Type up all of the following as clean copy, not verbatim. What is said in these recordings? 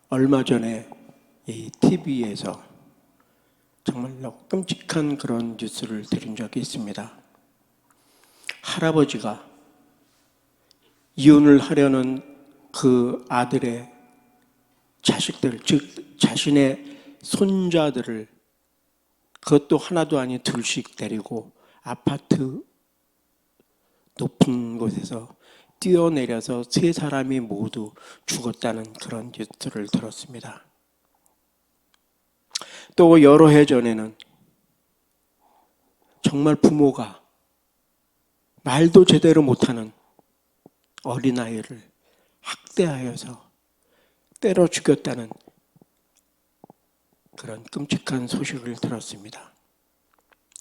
얼마 전에 이 TV에서 정말로 끔찍한 그런 뉴스를 들은 적이 있습니다. 할아버지가 이혼을 하려는 그 아들의 자식들, 즉 자신의 손자들을 그것도 하나도 아닌 둘씩 데리고 아파트 높은 곳에서 뛰어내려서 세 사람이 모두 죽었다는 그런 뉴스를 들었습니다. 또 여러 해 전에는 정말 부모가 말도 제대로 못하는 어린아이를 학대하여서 때려 죽였다는 그런 끔찍한 소식을 들었습니다.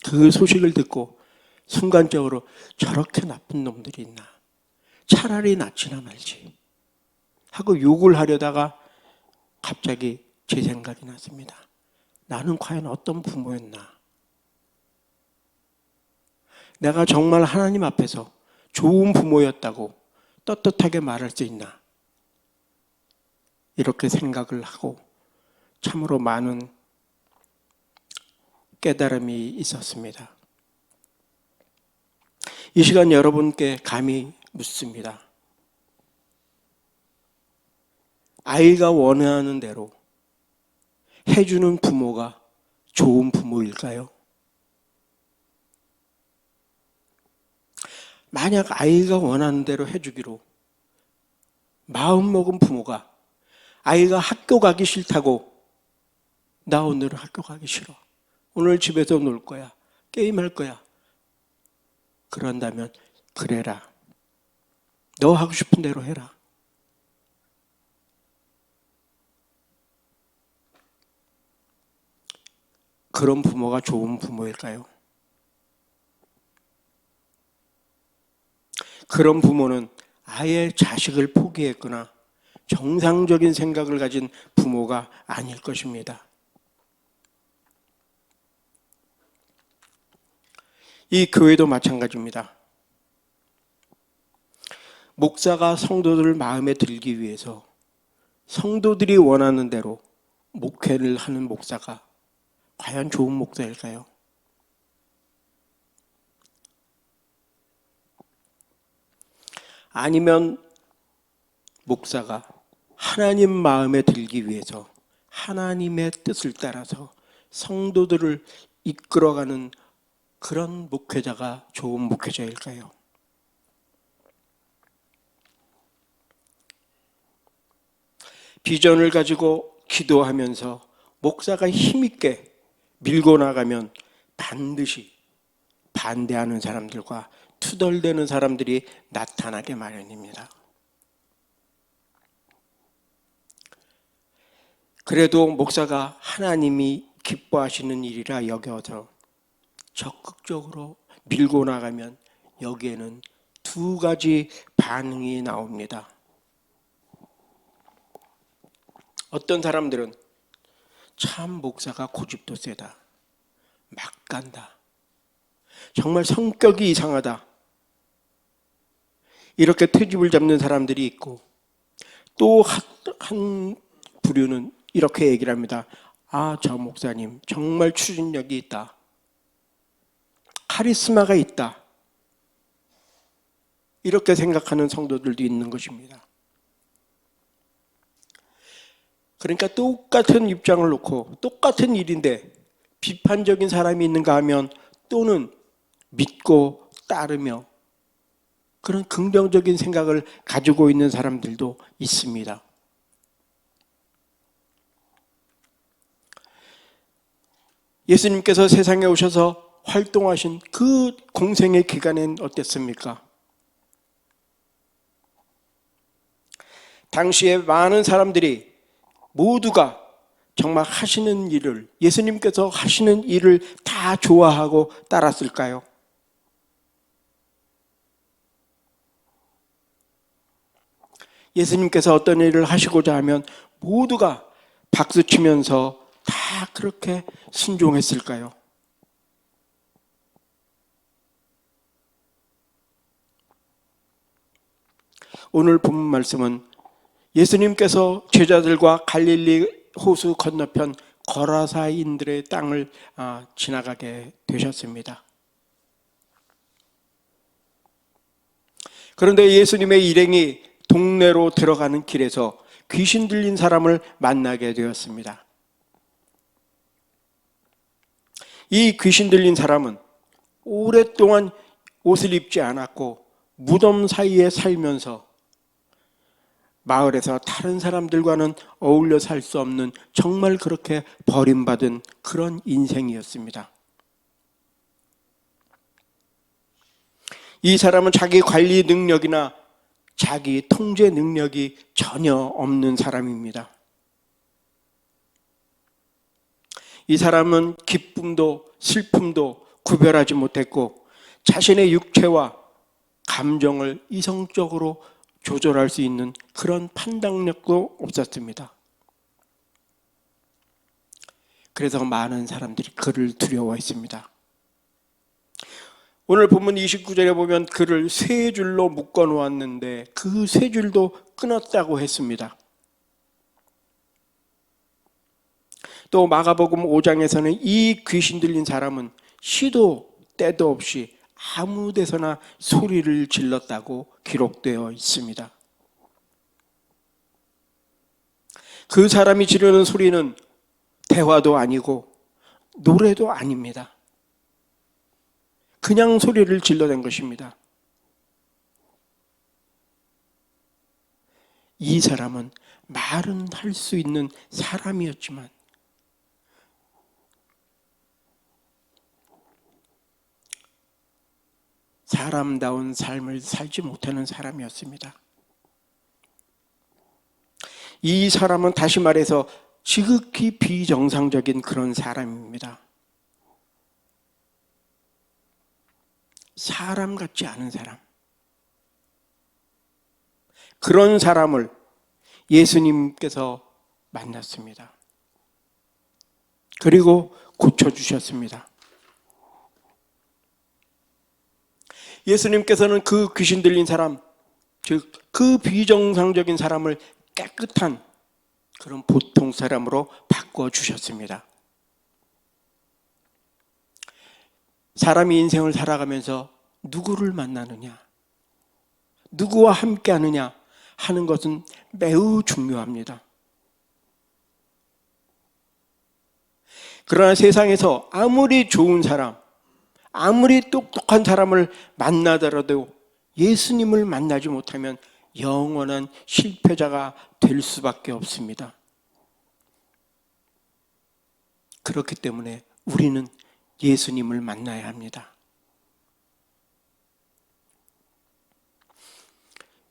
그 소식을 듣고 순간적으로 저렇게 나쁜 놈들이 있나, 차라리 낫지나 말지 하고 욕을 하려다가 갑자기 제 생각이 났습니다. 나는 과연 어떤 부모였나? 내가 정말 하나님 앞에서 좋은 부모였다고 떳떳하게 말할 수 있나? 이렇게 생각을 하고 참으로 많은 깨달음이 있었습니다. 이 시간 여러분께 감히 묻습니다. 아이가 원하는 대로 해주는 부모가 좋은 부모일까요? 만약 아이가 원하는 대로 해주기로 마음먹은 부모가 아이가 학교 가기 싫다고 나 오늘은 학교 가기 싫어. 오늘 집에서 놀 거야. 게임할 거야. 그런다면 그래라. 너 하고 싶은 대로 해라. 그런 부모가 좋은 부모일까요? 그런 부모는 아예 자식을 포기했거나 정상적인 생각을 가진 부모가 아닐 것입니다. 이 교회도 마찬가지입니다. 목사가 성도들 마음에 들기 위해서 성도들이 원하는 대로 목회를 하는 목사가 과연 좋은 목사일까요? 아니면 목사가 하나님 마음에 들기 위해서 하나님의 뜻을 따라서 성도들을 이끌어가는 그런 목회자가 좋은 목회자일까요? 비전을 가지고 기도하면서 목사가 힘있게 밀고 나가면 반드시 반대하는 사람들과 투덜대는 사람들이 나타나게 마련입니다. 그래도 목사가 하나님이 기뻐하시는 일이라 여겨서 적극적으로 밀고 나가면 여기에는 두 가지 반응이 나옵니다. 어떤 사람들은 참 목사가 고집도 세다. 막 간다. 정말 성격이 이상하다. 이렇게 트집을 잡는 사람들이 있고 또 한 부류는 이렇게 얘기를 합니다. 아, 저 목사님 정말 추진력이 있다. 카리스마가 있다. 이렇게 생각하는 성도들도 있는 것입니다. 그러니까 똑같은 입장을 놓고 똑같은 일인데 비판적인 사람이 있는가 하면 또는 믿고 따르며 그런 긍정적인 생각을 가지고 있는 사람들도 있습니다. 예수님께서 세상에 오셔서 활동하신 그 공생의 기간엔 어땠습니까? 당시에 많은 사람들이 모두가 정말 하시는 일을, 예수님께서 하시는 일을 다 좋아하고 따랐을까요? 예수님께서 어떤 일을 하시고자 하면 모두가 박수치면서 다 그렇게 순종했을까요? 오늘 본문 말씀은 예수님께서 제자들과 갈릴리 호수 건너편 거라사인들의 땅을 지나가게 되셨습니다. 그런데 예수님의 일행이 동네로 들어가는 길에서 귀신 들린 사람을 만나게 되었습니다. 이 귀신 들린 사람은 오랫동안 옷을 입지 않았고 무덤 사이에 살면서 마을에서 다른 사람들과는 어울려 살 수 없는 정말 그렇게 버림받은 그런 인생이었습니다. 이 사람은 자기 관리 능력이나 자기 통제 능력이 전혀 없는 사람입니다. 이 사람은 기쁨도 슬픔도 구별하지 못했고 자신의 육체와 감정을 이성적으로 조절할 수 있는 그런 판단력도 없었습니다. 그래서 많은 사람들이 그를 두려워했습니다. 오늘 본문 29절에 보면 그를 세 줄로 묶어 놓았는데 그 세 줄도 끊었다고 했습니다. 또 마가복음 5장에서는 이 귀신 들린 사람은 시도 때도 없이 아무 데서나 소리를 질렀다고 기록되어 있습니다. 그 사람이 지르는 소리는 대화도 아니고 노래도 아닙니다. 그냥 소리를 질러댄 것입니다. 이 사람은 말은 할 수 있는 사람이었지만 사람다운 삶을 살지 못하는 사람이었습니다. 이 사람은 다시 말해서 지극히 비정상적인 그런 사람입니다. 사람 같지 않은 사람. 그런 사람을 예수님께서 만났습니다. 그리고 고쳐주셨습니다. 예수님께서는 그 귀신 들린 사람, 즉 그 비정상적인 사람을 깨끗한 그런 보통 사람으로 바꿔주셨습니다. 사람이 인생을 살아가면서 누구를 만나느냐, 누구와 함께 하느냐 하는 것은 매우 중요합니다. 그러나 세상에서 아무리 좋은 사람, 아무리 똑똑한 사람을 만나더라도 예수님을 만나지 못하면 영원한 실패자가 될 수밖에 없습니다. 그렇기 때문에 우리는 예수님을 만나야 합니다.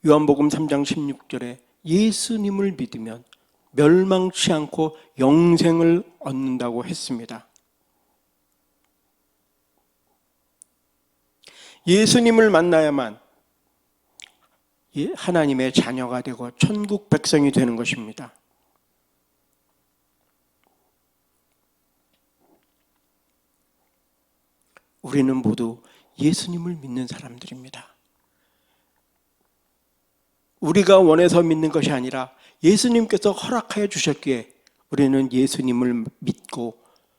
요한복음 3장 16절에 예수님을 믿으면 멸망치 않고 영생을 얻는다고 했습니다. 예수님을 만나야만 하나님의 자녀가 되고 천국 백성이 되는 것입니다. 우리는 모두 예수님을 믿는 사람들입니다. 우리가 원해서 믿는 것이 아니라 예수님께서 허락하여 주셨기에 우리는 예수님을 믿고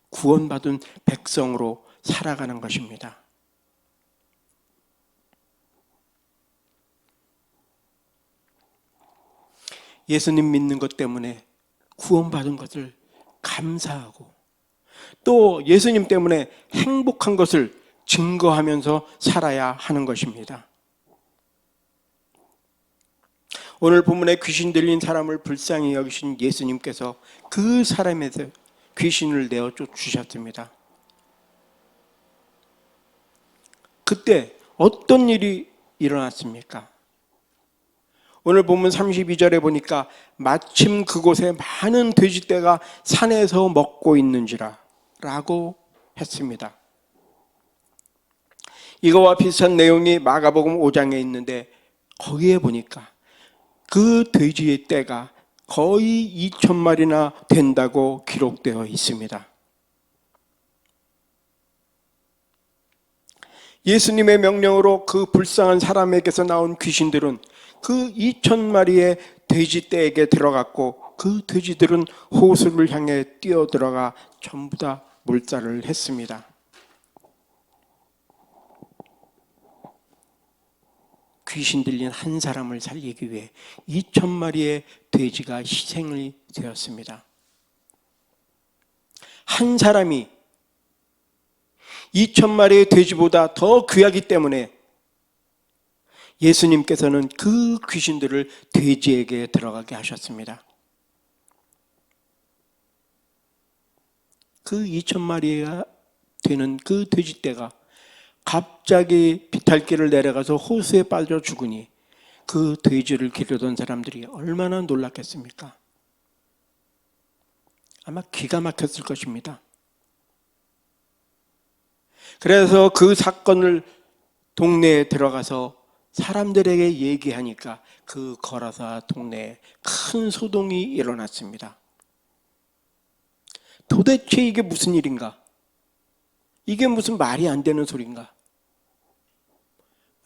구원받은 백성으로 살아가는 것입니다. 예수님 믿는 것 때문에 구원받은 것을 감사하고 또 예수님 때문에 행복한 것을 증거하면서 살아야 하는 것입니다. 오늘 본문에 귀신 들린 사람을 불쌍히 여기신 예수님께서 그 사람에서 귀신을 내어 쫓으셨습니다. 그때 어떤 일이 일어났습니까? 오늘 본문 32절에 보니까 마침 그곳에 많은 돼지떼가 산에서 먹고 있는지라 라고 했습니다. 이거와 비슷한 내용이 마가복음 5장에 있는데 거기에 보니까 그 돼지의 떼가 거의 2,000마리나 된다고 기록되어 있습니다. 예수님의 명령으로 그 불쌍한 사람에게서 나온 귀신들은 그 2,000마리의 돼지 떼에게 들어갔고 그 돼지들은 호수를 향해 뛰어들어가 전부 다 몰살을 했습니다. 귀신 들린 한 사람을 살리기 위해 2,000마리의 돼지가 희생이 되었습니다. 한 사람이 2,000마리의 돼지보다 더 귀하기 때문에 예수님께서는 그 귀신들을 돼지에게 들어가게 하셨습니다. 그 2,000마리가 되는 그 돼지떼가 갑자기 비탈길을 내려가서 호수에 빠져 죽으니 그 돼지를 기르던 사람들이 얼마나 놀랐겠습니까? 아마 기가 막혔을 것입니다. 그래서 그 사건을 동네에 들어가서 사람들에게 얘기하니까 그 거라사 동네에 큰 소동이 일어났습니다. 도대체 이게 무슨 일인가? 이게 무슨 말이 안 되는 소린가?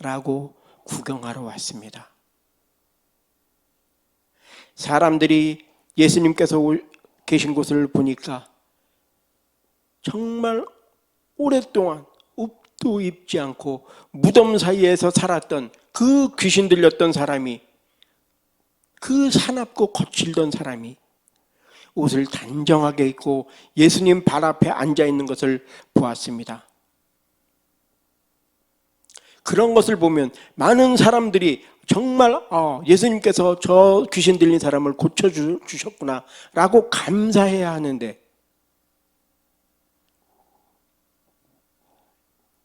라고 구경하러 왔습니다. 사람들이 예수님께서 계신 곳을 보니까 정말 오랫동안 옷도 입지 않고 무덤 사이에서 살았던 그 귀신 들렸던 사람이, 그 사납고 거칠던 사람이 옷을 단정하게 입고 예수님 발 앞에 앉아 있는 것을 보았습니다. 그런 것을 보면 많은 사람들이 정말 예수님께서 저 귀신 들린 사람을 고쳐주셨구나 라고 감사해야 하는데,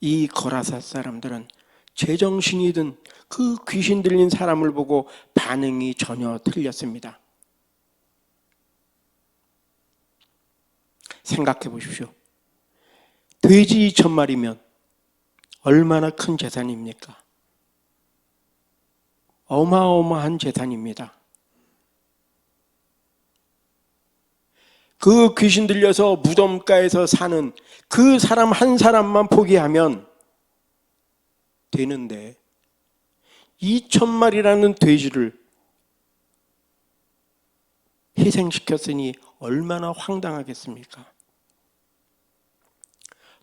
이 거라사 사람들은 제정신이 든 그 귀신 들린 사람을 보고 반응이 전혀 틀렸습니다. 생각해 보십시오. 돼지 2,000마리면 얼마나 큰 재산입니까? 어마어마한 재산입니다. 그 귀신 들려서 무덤가에서 사는 그 사람 한 사람만 포기하면 되는데 2,000마리라는 돼지를 희생시켰으니 얼마나 황당하겠습니까?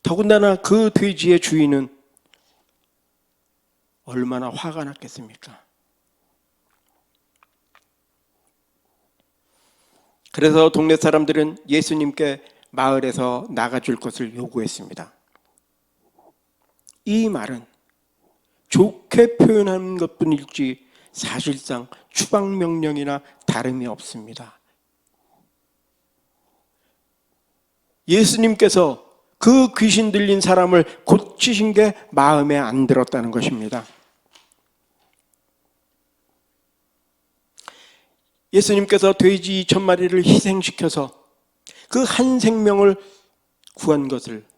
더군다나 그 돼지의 주인은 얼마나 화가 났겠습니까? 그래서 동네 사람들은 예수님께 마을에서 나가줄 것을 요구했습니다. 이 말은 좋게 표현한 것뿐일지 사실상 추방명령이나 다름이 없습니다. 예수님께서 그 귀신 들린 사람을 고치신 게 마음에 안 들었다는 것입니다. 예수님께서 돼지 2,000마리를 희생시켜서 그 한 생명을 구한 것을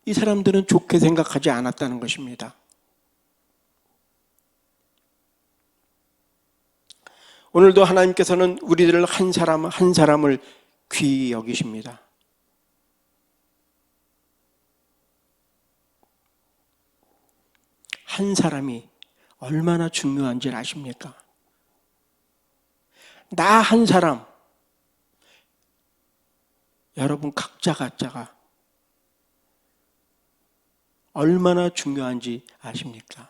이 사람들은 좋게 생각하지 않았다는 것입니다. 오늘도 하나님께서는 우리들 한 사람 한 사람을 귀히 여기십니다. 한 사람이 얼마나 중요한지 아십니까? 나 한 사람, 여러분 각자가 얼마나 중요한지 아십니까?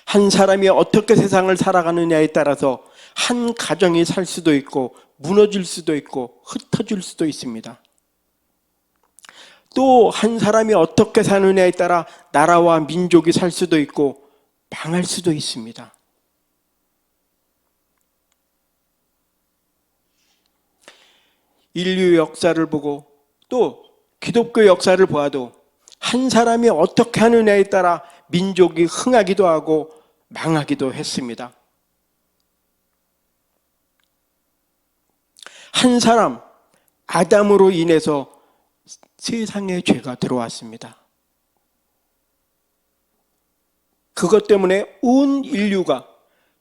한 사람이 어떻게 세상을 살아가느냐에 따라서 한 가정이 살 수도 있고 무너질 수도 있고 흩어질 수도 있습니다. 또 한 사람이 어떻게 사느냐에 따라 나라와 민족이 살 수도 있고 망할 수도 있습니다. 인류 역사를 보고 또 기독교 역사를 보아도 한 사람이 어떻게 하느냐에 따라 민족이 흥하기도 하고 망하기도 했습니다. 한 사람, 아담으로 인해서 세상에 죄가 들어왔습니다. 그것 때문에 온 인류가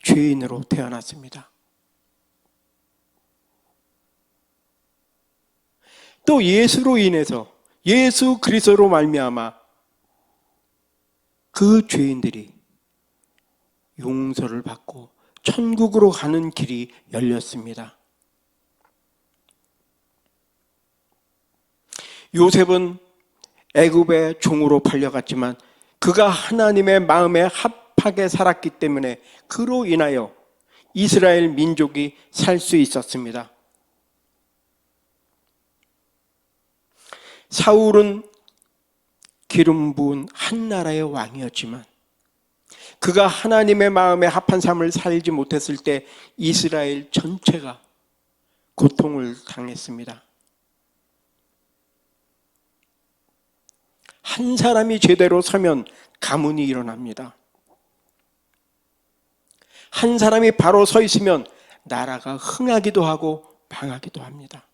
죄인으로 태어났습니다. 또 예수로 인해서 예수 그리스도로 말미암아 그 죄인들이 용서를 받고 천국으로 가는 길이 열렸습니다. 요셉은 애굽의 종으로 팔려갔지만 그가 하나님의 마음에 합하게 살았기 때문에 그로 인하여 이스라엘 민족이 살 수 있었습니다. 사울은 기름 부은 한 나라의 왕이었지만 그가 하나님의 마음에 합한 삶을 살지 못했을 때 이스라엘 전체가 고통을 당했습니다. 한 사람이 제대로 서면 가문이 일어납니다. 한 사람이 바로 서 있으면 나라가 흥하기도 하고 망하기도 합니다.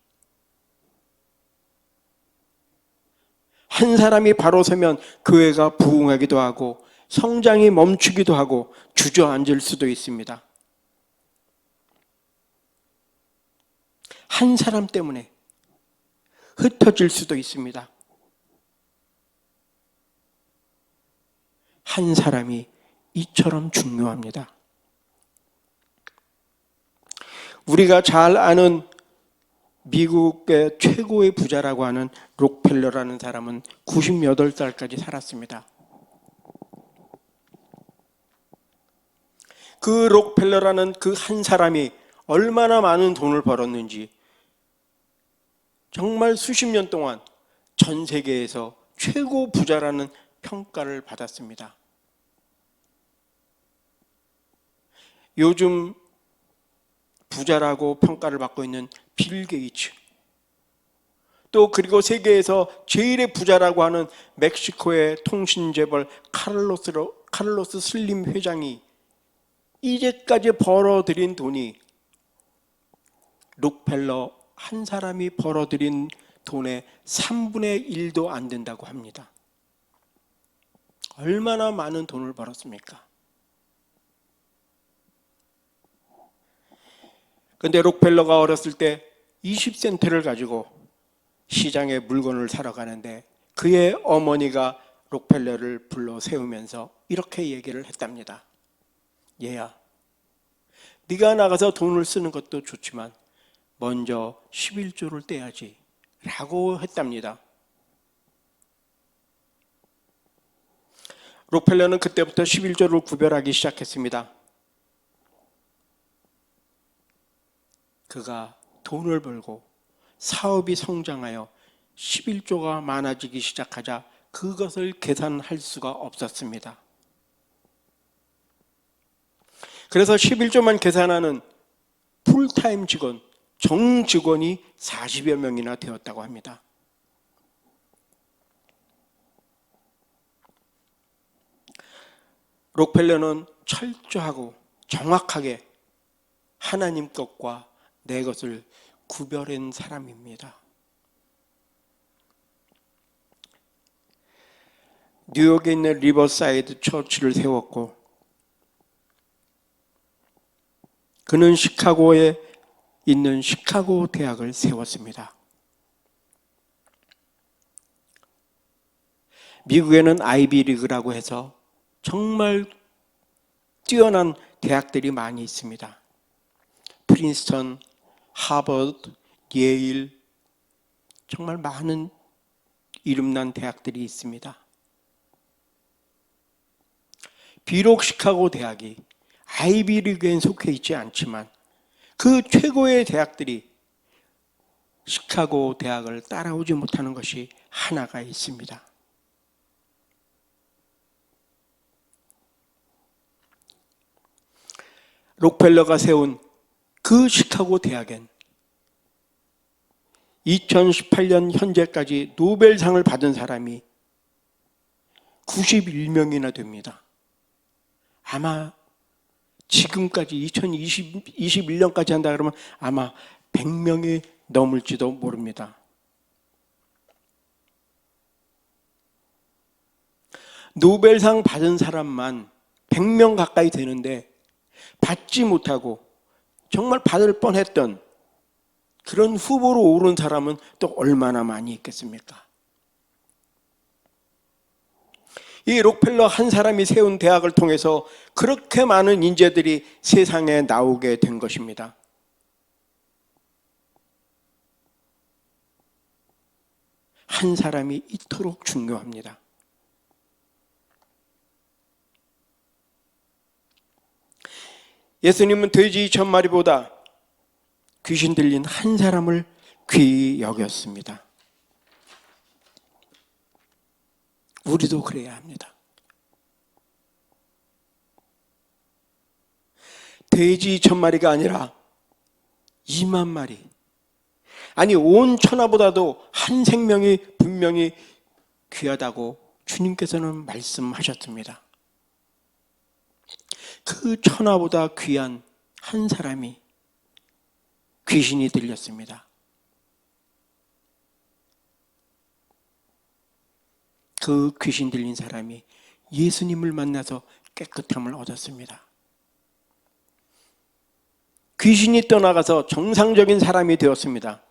한 사람이 바로 서면 교회가 부흥하기도 하고 성장이 멈추기도 하고 주저앉을 수도 있습니다. 한 사람 때문에 흩어질 수도 있습니다. 한 사람이 이처럼 중요합니다. 우리가 잘 아는 미국의 최고의 부자라고 하는 록펠러라는 사람은 98살까지 살았습니다. 그 록펠러라는 그 한 사람이 얼마나 많은 돈을 벌었는지 정말 수십 년 동안 전 세계에서 최고 부자라는 평가를 받았습니다. 요즘 부자라고 평가를 받고 있는 빌 게이츠, 또 그리고 세계에서 제일의 부자라고 하는 멕시코의 통신재벌 카를로스 슬림 회장이 이제까지 벌어들인 돈이 록펠러 한 사람이 벌어들인 돈의 3분의 1도 안 된다고 합니다. 얼마나 많은 돈을 벌었습니까? 그런데 록펠러가 어렸을 때 20센트를 가지고 시장에 물건을 사러 가는데 그의 어머니가 록펠러를 불러 세우면서 이렇게 얘기를 했답니다. 얘야, 네가 나가서 돈을 쓰는 것도 좋지만 먼저 11조를 떼야지 라고 했답니다. 록펠러는 그때부터 11조를 구별하기 시작했습니다. 그가 돈을 벌고 사업이 성장하여 11조가 많아지기 시작하자 그것을 계산할 수가 없었습니다. 그래서 11조만 계산하는 풀타임 직원, 정직원이 40여 명이나 되었다고 합니다. 록펠러는 철저하고 정확하게 하나님 것과 내 것을 구별한 사람입니다. 뉴욕에 있는 리버사이드 처치를 세웠고 그는 시카고에 있는 시카고 대학을 세웠습니다. 미국에는 아이비리그라고 해서 정말 뛰어난 대학들이 많이 있습니다. 프린스턴, 하버드, 예일, 정말 많은 이름난 대학들이 있습니다. 비록 시카고 대학이 아이비리그엔 속해 있지 않지만 그 최고의 대학들이 시카고 대학을 따라오지 못하는 것이 하나가 있습니다. 록펠러가 세운 그 시카고 대학엔 2018년 현재까지 노벨상을 받은 사람이 91명이나 됩니다. 아마 지금까지 2021년까지 한다 그러면 아마 100명이 넘을지도 모릅니다. 노벨상 받은 사람만 100명 가까이 되는데 받지 못하고 정말 받을 뻔했던 그런 후보로 오른 사람은 또 얼마나 많이 있겠습니까? 이 록펠러 한 사람이 세운 대학을 통해서 그렇게 많은 인재들이 세상에 나오게 된 것입니다. 한 사람이 이토록 중요합니다. 예수님은 돼지 1000마리보다 귀신 들린 한 사람을 귀히 여겼습니다. 우리도 그래야 합니다. 돼지 1000마리가 아니라 2만 마리, 아니 온 천하보다도 한 생명이 분명히 귀하다고 주님께서는 말씀하셨습니다. 그 천하보다 귀한 한 사람이 귀신이 들렸습니다. 그 귀신 들린 사람이 예수님을 만나서 깨끗함을 얻었습니다. 귀신이 떠나가서 정상적인 사람이 되었습니다.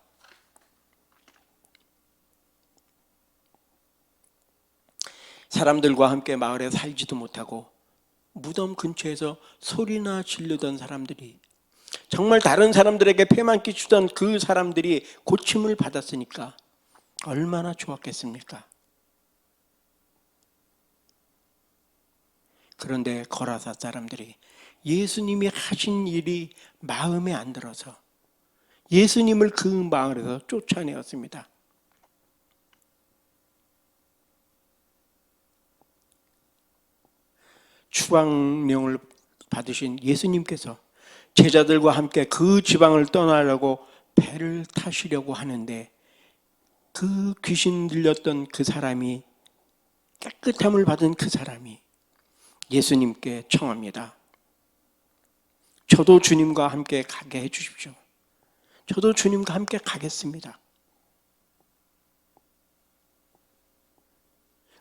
사람들과 함께 마을에 살지도 못하고 무덤 근처에서 소리나 지르던 사람들이, 정말 다른 사람들에게 폐만 끼치던 그 사람들이 고침을 받았으니까 얼마나 좋았겠습니까? 그런데 거라사 사람들이 예수님이 하신 일이 마음에 안 들어서 예수님을 그 마을에서 쫓아내었습니다. 추방령을 받으신 예수님께서 제자들과 함께 그 지방을 떠나려고 배를 타시려고 하는데, 그 귀신 들렸던 그 사람이, 깨끗함을 받은 그 사람이 예수님께 청합니다. 저도 주님과 함께 가게 해주십시오. 저도 주님과 함께 가겠습니다.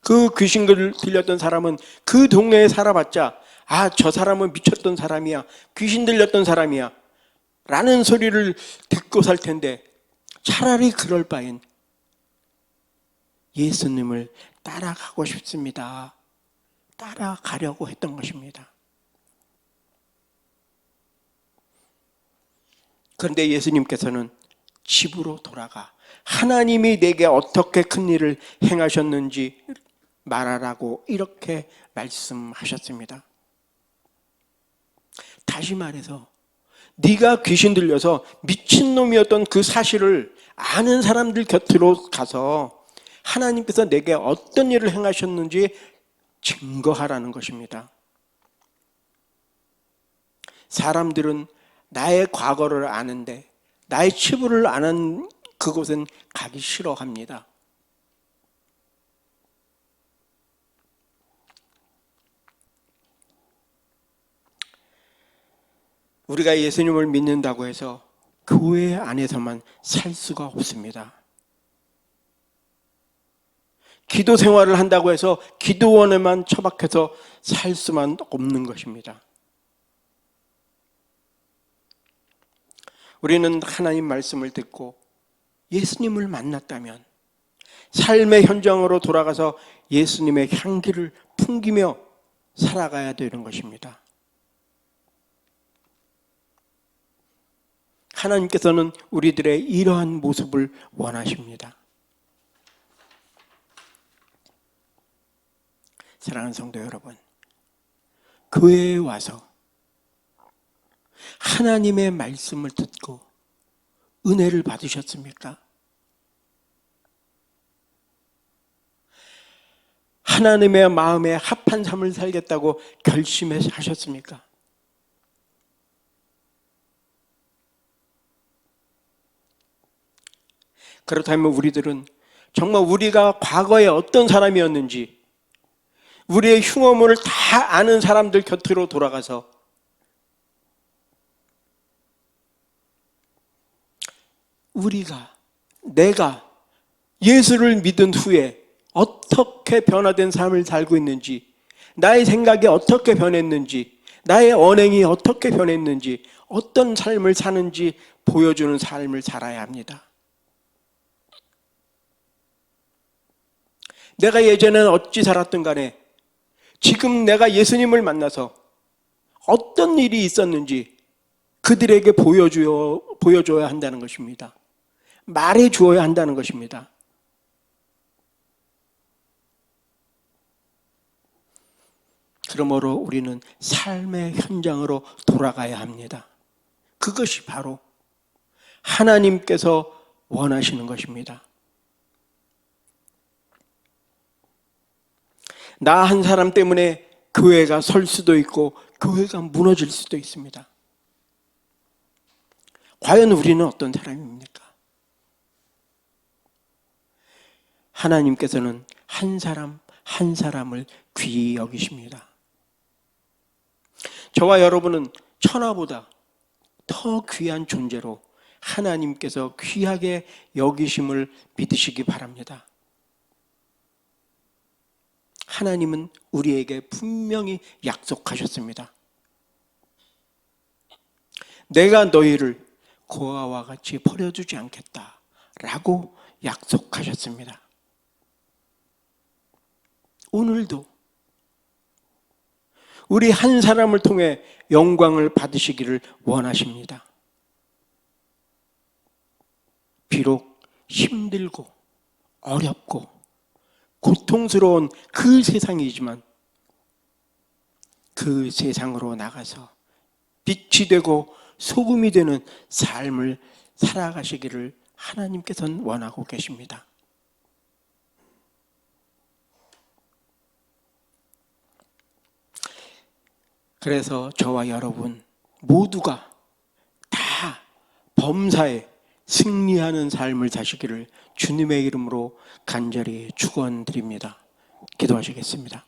그 귀신 들렸던 사람은 그 동네에 살아봤자, 아, 저 사람은 미쳤던 사람이야, 귀신 들렸던 사람이야 라는 소리를 듣고 살 텐데, 차라리 그럴 바엔 예수님을 따라가고 싶습니다, 따라가려고 했던 것입니다. 그런데 예수님께서는 집으로 돌아가 하나님이 내게 어떻게 큰 일을 행하셨는지 말하라고 이렇게 말씀하셨습니다. 다시 말해서 네가 귀신 들려서 미친놈이었던 그 사실을 아는 사람들 곁으로 가서 하나님께서 내게 어떤 일을 행하셨는지 증거하라는 것입니다. 사람들은 나의 과거를 아는데 나의 치부를 아는 그곳은 가기 싫어합니다. 우리가 예수님을 믿는다고 해서 교회 안에서만 살 수가 없습니다. 기도 생활을 한다고 해서 기도원에만 처박혀서 살 수만 없는 것입니다. 우리는 하나님 말씀을 듣고 예수님을 만났다면 삶의 현장으로 돌아가서 예수님의 향기를 풍기며 살아가야 되는 것입니다. 하나님께서는 우리들의 이러한 모습을 원하십니다. 사랑하는 성도 여러분, 교회에 와서 하나님의 말씀을 듣고 은혜를 받으셨습니까? 하나님의 마음에 합한 삶을 살겠다고 결심하셨습니까? 그렇다면 우리들은 정말 우리가 과거에 어떤 사람이었는지, 우리의 흉어물을 다 아는 사람들 곁으로 돌아가서 내가 예수를 믿은 후에 어떻게 변화된 삶을 살고 있는지, 나의 생각이 어떻게 변했는지, 나의 언행이 어떻게 변했는지, 어떤 삶을 사는지 보여주는 삶을 살아야 합니다. 내가 예전에는 어찌 살았든 간에 지금 내가 예수님을 만나서 어떤 일이 있었는지 그들에게 보여줘야 한다는 것입니다. 말해 주어야 한다는 것입니다. 그러므로 우리는 삶의 현장으로 돌아가야 합니다. 그것이 바로 하나님께서 원하시는 것입니다. 나 한 사람 때문에 교회가 설 수도 있고 교회가 무너질 수도 있습니다. 과연 우리는 어떤 사람입니까? 하나님께서는 한 사람 한 사람을 귀히 여기십니다. 저와 여러분은 천하보다 더 귀한 존재로 하나님께서 귀하게 여기심을 믿으시기 바랍니다. 하나님은 우리에게 분명히 약속하셨습니다. 내가 너희를 고아와 같이 버려두지 않겠다라고 약속하셨습니다. 오늘도 우리 한 사람을 통해 영광을 받으시기를 원하십니다. 비록 힘들고 어렵고 고통스러운 그 세상이지만 그 세상으로 나가서 빛이 되고 소금이 되는 삶을 살아가시기를 하나님께서는 원하고 계십니다. 그래서 저와 여러분 모두가 다 범사에 승리하는 삶을 사시기를 주님의 이름으로 간절히 축원드립니다. 기도하시겠습니다.